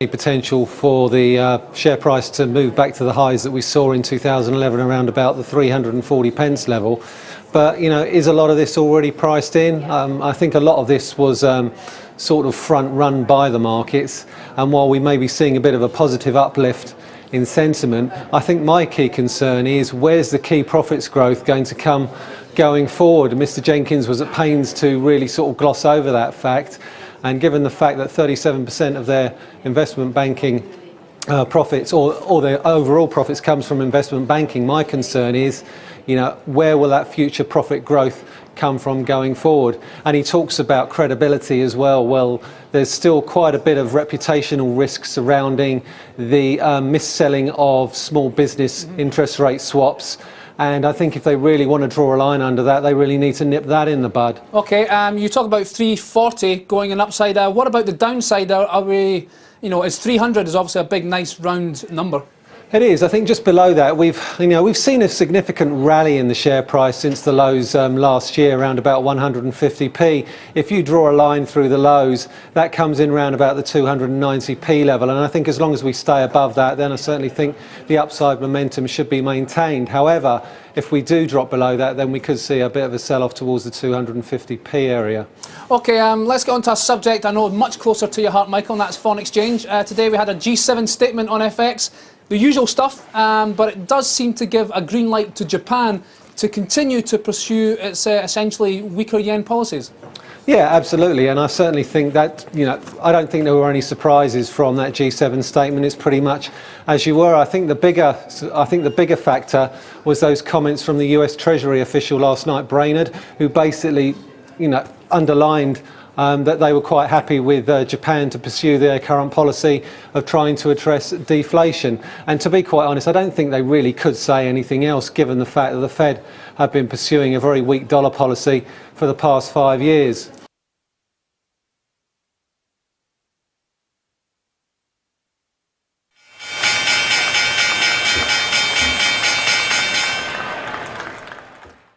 Potential for the share price to move back to the highs that we saw in 2011 around about the 340 pence level. But, you know, is a lot of this already priced in? I think a lot of this was sort of front run by the markets, and while we may be seeing a bit of a positive uplift in sentiment, I think my key concern is where's the key profits growth going to come going forward? And Mr. Jenkins was at pains to really sort of gloss over that fact. And given the fact that 37% of their investment banking profits, or their overall profits, comes from investment banking, my concern is, you know, where will that future profit growth come from going forward? And he talks about credibility as well. Well, there's still quite a bit of reputational risk surrounding the mis-selling of small business interest rate swaps. And I think if they really want to draw a line under that, they really need to nip that in the bud. Okay, you talk about 340 going an upside. What about the downside? Are we, you know, is 300 is obviously a big, nice, round number. It is. I think just below that, we've seen a significant rally in the share price since the lows last year, around about 150p. If you draw a line through the lows, that comes in around about the 290p level. And I think as long as we stay above that, then I certainly think the upside momentum should be maintained. However, if we do drop below that, then we could see a bit of a sell-off towards the 250p area. Okay, let's get on to a subject I know much closer to your heart, Michael, and that's foreign exchange. Today we had a G7 statement on FX. The usual stuff, but it does seem to give a green light to Japan to continue to pursue its essentially weaker yen policies. Yeah, absolutely, and I certainly think that, you know, I don't think there were any surprises from that G7 statement. It's pretty much as you were. I think the bigger factor was those comments from the US Treasury official last night, Brainerd, who basically, you know, underlined that they were quite happy with Japan to pursue their current policy of trying to address deflation. And to be quite honest, I don't think they really could say anything else, given the fact that the Fed have been pursuing a very weak dollar policy for the past 5 years.